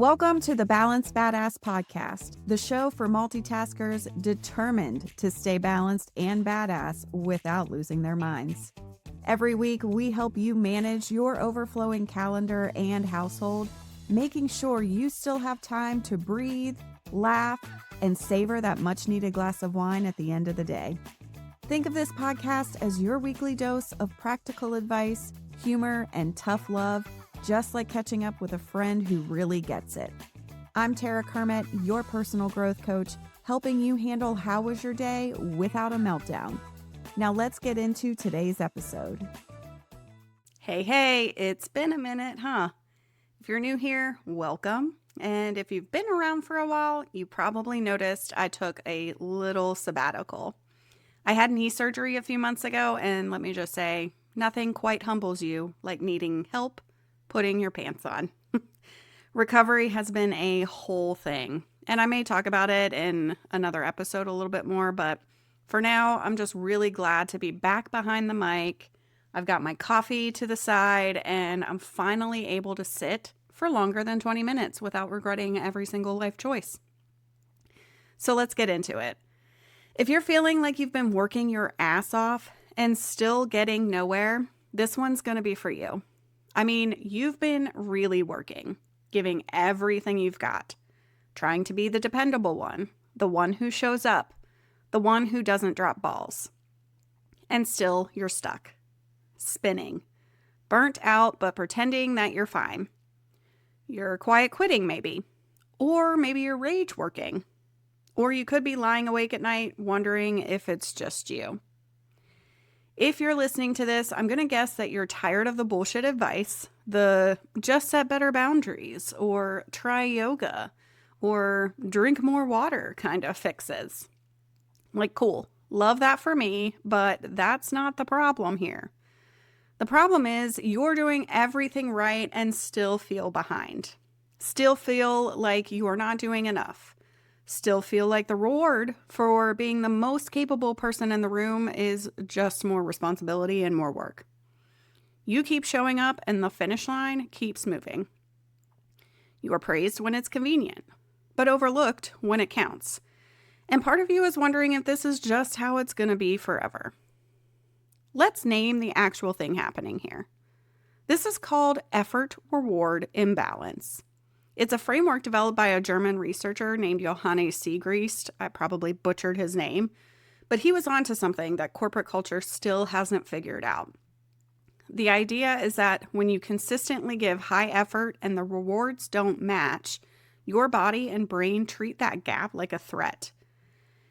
Welcome to the Balanced Badass Podcast, the show for multitaskers determined to stay balanced and badass without losing their minds. Every week, we help you manage your overflowing calendar and household, making sure you still have time to breathe, laugh, and savor that much-needed glass of wine at the end of the day. Think of this podcast as your weekly dose of practical advice, humor, and tough love, just like catching up with a friend who really gets it. I'm Tara Kermiet, your personal growth coach, helping you handle how was your day without a meltdown. Now let's get into today's episode. Hey, it's been a minute, huh? If you're new here, welcome. And if you've been around for a while, you probably noticed I took a little sabbatical. I had knee surgery a few months ago, and let me just say, nothing quite humbles you like needing help putting your pants on. Recovery has been a whole thing, and I may talk about it in another episode a little bit more, but for now, I'm just really glad to be back behind the mic. I've got my coffee to the side, and I'm finally able to sit for longer than 20 minutes without regretting every single life choice. So let's get into it. If you're feeling like you've been working your ass off and still getting nowhere, this one's going to be for you. I mean, you've been really working, giving everything you've got, trying to be the dependable one, the one who shows up, the one who doesn't drop balls. And still, you're stuck, spinning, burnt out, but pretending that you're fine. You're quiet quitting, maybe. Or maybe you're rage working. Or you could be lying awake at night wondering if it's just you. If you're listening to this, I'm going to guess that you're tired of the bullshit advice, the just set better boundaries, or try yoga, or drink more water kind of fixes. Like, cool, love that for me, but that's not the problem here. The problem is you're doing everything right and still feel behind. Still feel like you are not doing enough. Still feel like the reward for being the most capable person in the room is just more responsibility and more work. You keep showing up and the finish line keeps moving. You are praised when it's convenient, but overlooked when it counts. And part of you is wondering if this is just how it's going to be forever. Let's name the actual thing happening here. This is called Effort-Reward Imbalance. It's a framework developed by a German researcher named Johannes Siegrist. I probably butchered his name, but he was onto something that corporate culture still hasn't figured out. The idea is that when you consistently give high effort and the rewards don't match, your body and brain treat that gap like a threat.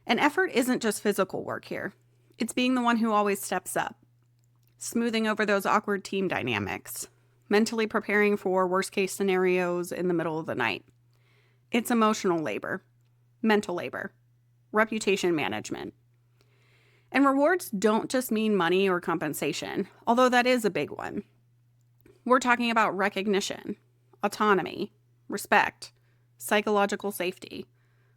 And effort isn't just physical work here. It's being the one who always steps up, smoothing over those awkward team dynamics, mentally preparing for worst-case scenarios in the middle of the night. It's emotional labor, mental labor, reputation management. And rewards don't just mean money or compensation, although that is a big one. We're talking about recognition, autonomy, respect, psychological safety,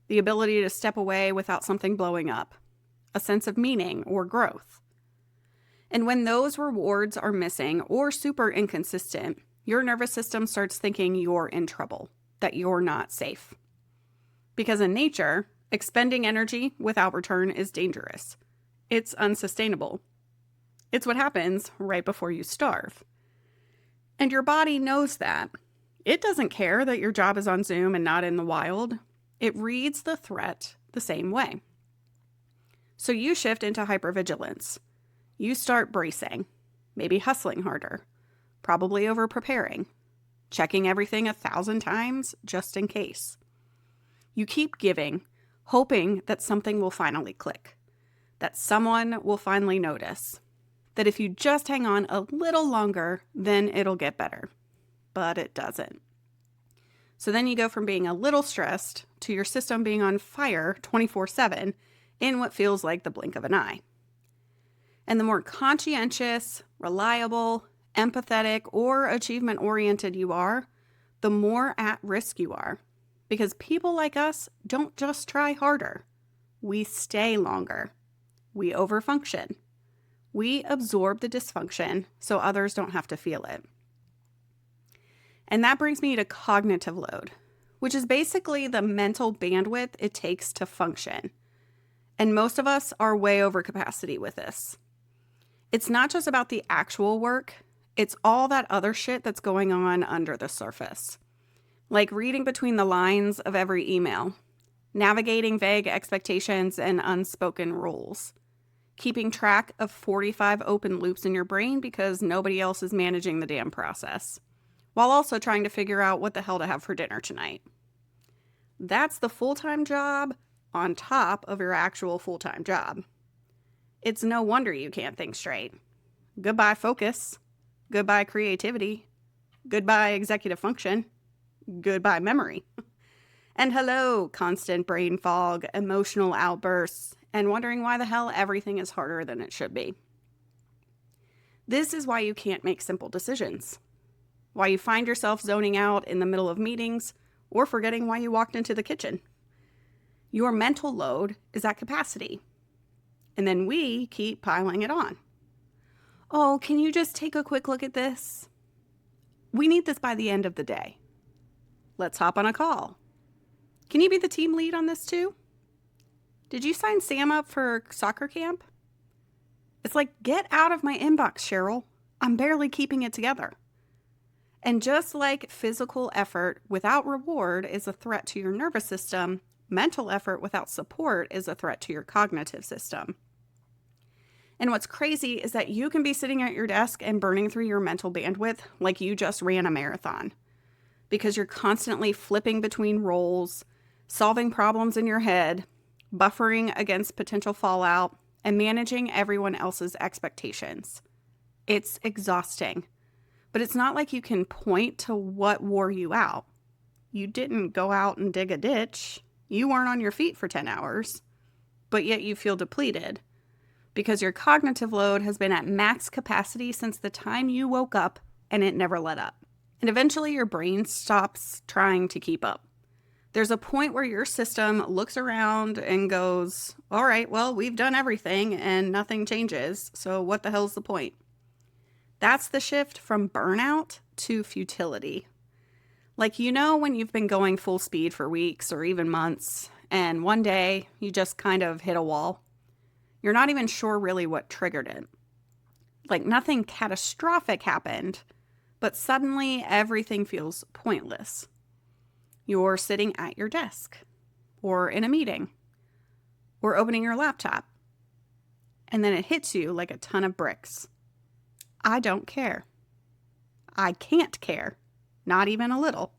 the ability to step away without something blowing up, a sense of meaning or growth. And when those rewards are missing or super inconsistent, your nervous system starts thinking you're in trouble, that you're not safe. Because in nature, expending energy without return is dangerous. It's unsustainable. It's what happens right before you starve. And your body knows that. It doesn't care that your job is on Zoom and not in the wild. It reads the threat the same way. So you shift into hypervigilance. You start bracing, maybe hustling harder, probably over-preparing, checking everything 1,000 times just in case. You keep giving, hoping that something will finally click, that someone will finally notice, that if you just hang on a little longer, then it'll get better. But it doesn't. So then you go from being a little stressed to your system being on fire 24/7 in what feels like the blink of an eye. And the more conscientious, reliable, empathetic, or achievement-oriented you are, the more at risk you are. Because people like us don't just try harder. We stay longer. We overfunction. We absorb the dysfunction so others don't have to feel it. And that brings me to cognitive load. which is basically the mental bandwidth it takes to function. And most of us are way over capacity with this. It's not just about the actual work, it's all that other shit that's going on under the surface. Like reading between the lines of every email, navigating vague expectations and unspoken rules, keeping track of 45 open loops in your brain because nobody else is managing the damn process, while also trying to figure out what the hell to have for dinner tonight. That's the full-time job on top of your actual full-time job. It's no wonder you can't think straight. Goodbye focus. Goodbye creativity. Goodbye executive function. Goodbye memory. And hello, constant brain fog, emotional outbursts, and wondering why the hell everything is harder than it should be. This is why you can't make simple decisions. Why you find yourself zoning out in the middle of meetings or forgetting why you walked into the kitchen. Your mental load is at capacity. And then we keep piling it on. Oh, can you just take a quick look at this? We need this by the end of the day. Let's hop on a call. Can you be the team lead on this too? Did you sign Sam up for soccer camp? It's like, get out of my inbox, Cheryl. I'm barely keeping it together. And just like physical effort without reward is a threat to your nervous system, mental effort without support is a threat to your cognitive system. And what's crazy is that you can be sitting at your desk and burning through your mental bandwidth like you just ran a marathon, because you're constantly flipping between roles, solving problems in your head, buffering against potential fallout, and managing everyone else's expectations. It's exhausting, but it's not like you can point to what wore you out. You didn't go out and dig a ditch. You weren't on your feet for 10 hours, but yet you feel depleted because your cognitive load has been at max capacity since the time you woke up and it never let up. And eventually your brain stops trying to keep up. There's a point where your system looks around and goes, all right, well, we've done everything and nothing changes. So what the hell's the point? That's the shift from burnout to futility. Like, you know, when you've been going full speed for weeks or even months, and one day you just kind of hit a wall. You're not even sure really what triggered it. Like, nothing catastrophic happened, but suddenly everything feels pointless. You're sitting at your desk, or in a meeting, or opening your laptop, and then it hits you like a ton of bricks. I don't care. I can't care. Not even a little.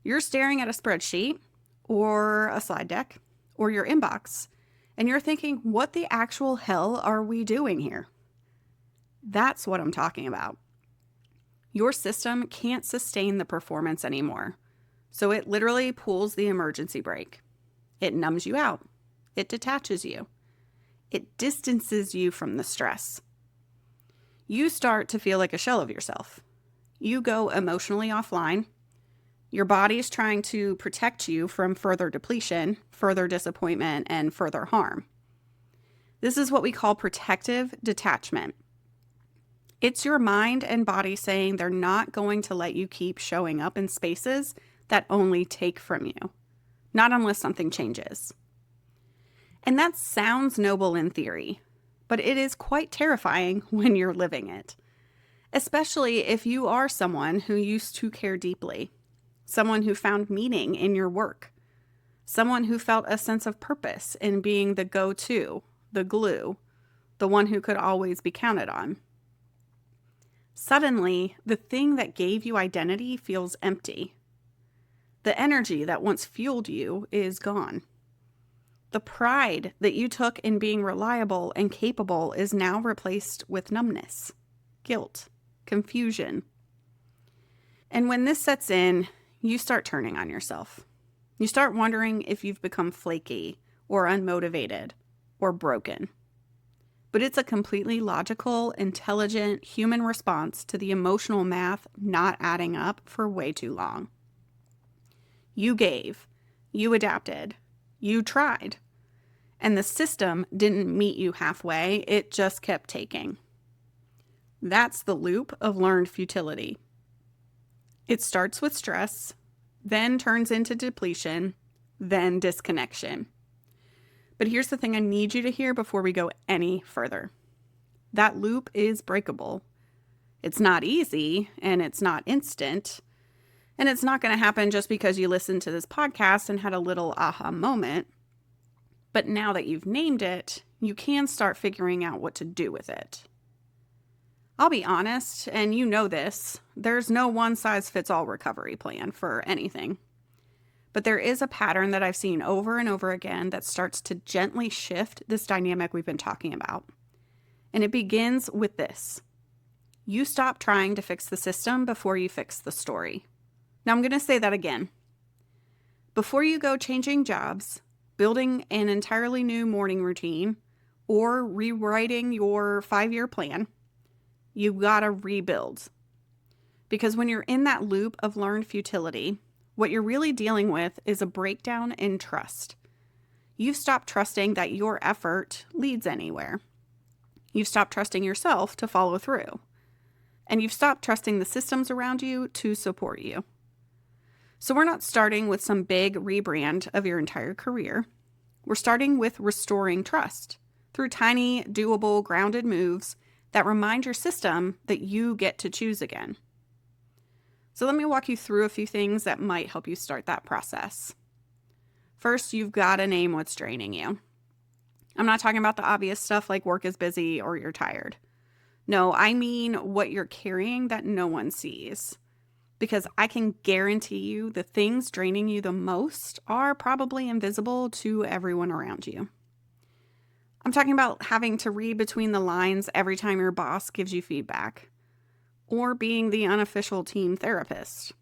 You're staring at a spreadsheet, or a slide deck, or your inbox, and you're thinking, what the actual hell are we doing here? That's what I'm talking about. Your system can't sustain the performance anymore. So it literally pulls the emergency brake. It numbs you out. It detaches you. It distances you from the stress. You start to feel like a shell of yourself. You go emotionally offline. Your body's trying to protect you from further depletion, further disappointment, and further harm. This is what we call protective detachment. It's your mind and body saying they're not going to let you keep showing up in spaces that only take from you, not unless something changes. And that sounds noble in theory, but it is quite terrifying when you're living it, especially if you are someone who used to care deeply, someone who found meaning in your work, someone who felt a sense of purpose in being the go-to, the glue, the one who could always be counted on. Suddenly, the thing that gave you identity feels empty. The energy that once fueled you is gone. The pride that you took in being reliable and capable is now replaced with numbness, guilt, confusion. And when this sets in, you start turning on yourself. You start wondering if you've become flaky or unmotivated or broken. But it's a completely logical, intelligent human response to the emotional math not adding up for way too long. You gave, you adapted, you tried, and the system didn't meet you halfway, it just kept taking. That's the loop of learned futility. It starts with stress, then turns into depletion, then disconnection. But here's the thing I need you to hear before we go any further. That loop is breakable. It's not easy, and it's not instant, and it's not going to happen just because you listened to this podcast and had a little aha moment. But now that you've named it, you can start figuring out what to do with it. I'll be honest, and you know this, there's no one-size-fits-all recovery plan for anything. But there is a pattern that I've seen over and over again that starts to gently shift this dynamic we've been talking about. And it begins with this. You stop trying to fix the system before you fix the story. Now I'm going to say that again. Before you go changing jobs, building an entirely new morning routine, or rewriting your 5-year plan, you gotta rebuild. Because when you're in that loop of learned futility, what you're really dealing with is a breakdown in trust. You've stopped trusting that your effort leads anywhere. You've stopped trusting yourself to follow through. And you've stopped trusting the systems around you to support you. So we're not starting with some big rebrand of your entire career. We're starting with restoring trust through tiny, doable, grounded moves that remind your system that you get to choose again. So let me walk you through a few things that might help you start that process. First, you've got to name what's draining you. I'm not talking about the obvious stuff like work is busy or you're tired. No, I mean what you're carrying that no one sees. Because I can guarantee you the things draining you the most are probably invisible to everyone around you. I'm talking about having to read between the lines every time your boss gives you feedback, or being the unofficial team therapist,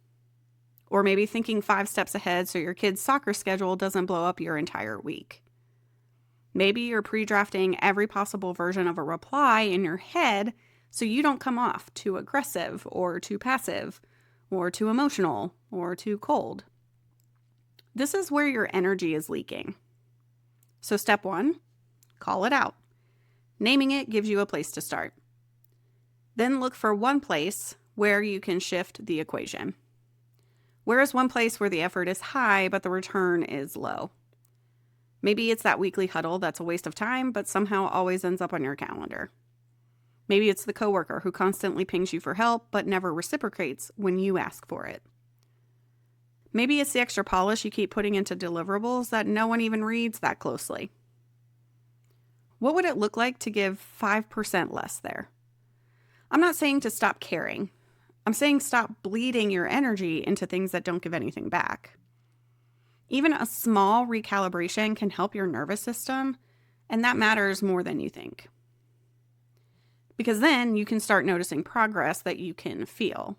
or maybe thinking 5 steps ahead so your kid's soccer schedule doesn't blow up your entire week. Maybe you're pre-drafting every possible version of a reply in your head so you don't come off too aggressive or too passive or too emotional or too cold. This is where your energy is leaking. So step 1, call it out. Naming it gives you a place to start. Then look for one place where you can shift the equation. Where is one place where the effort is high but the return is low? Maybe it's that weekly huddle that's a waste of time but somehow always ends up on your calendar. Maybe it's the coworker who constantly pings you for help but never reciprocates when you ask for it. Maybe it's the extra polish you keep putting into deliverables that no one even reads that closely. What would it look like to give 5% less there? I'm not saying to stop caring. I'm saying stop bleeding your energy into things that don't give anything back. Even a small recalibration can help your nervous system, and that matters more than you think. Because then you can start noticing progress that you can feel.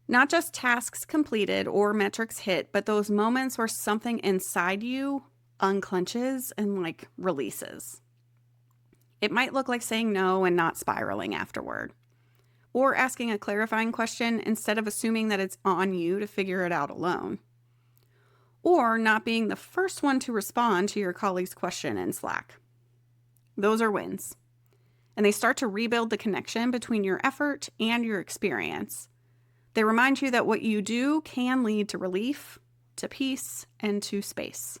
Not just tasks completed or metrics hit, but those moments where something inside you unclenches and releases. It might look like saying no and not spiraling afterward. Or asking a clarifying question instead of assuming that it's on you to figure it out alone. Or not being the first one to respond to your colleague's question in Slack. Those are wins. And they start to rebuild the connection between your effort and your experience. They remind you that what you do can lead to relief, to peace, and to space.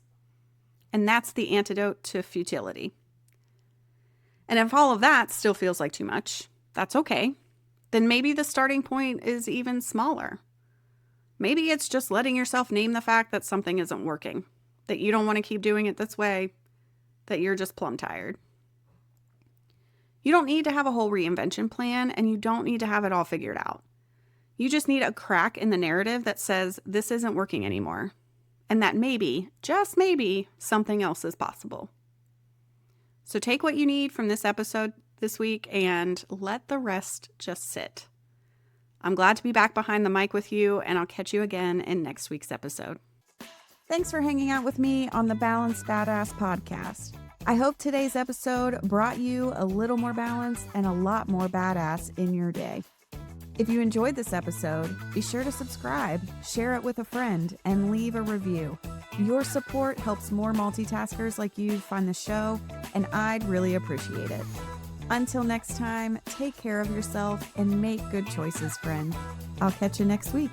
And that's the antidote to futility. And if all of that still feels like too much, that's okay. Then maybe the starting point is even smaller. Maybe it's just letting yourself name the fact that something isn't working, that you don't want to keep doing it this way, that you're just plumb tired. You don't need to have a whole reinvention plan, and you don't need to have it all figured out. You just need a crack in the narrative that says this isn't working anymore, and that maybe, just maybe, something else is possible. So take what you need from this episode this week and let the rest just sit. I'm glad to be back behind the mic with you, and I'll catch you again in next week's episode. Thanks for hanging out with me on the Balanced Badass podcast. I hope today's episode brought you a little more balance and a lot more badass in your day. If you enjoyed this episode, be sure to subscribe, share it with a friend, and leave a review. Your support helps more multitaskers like you find the show, and I'd really appreciate it. Until next time, take care of yourself and make good choices, friend. I'll catch you next week.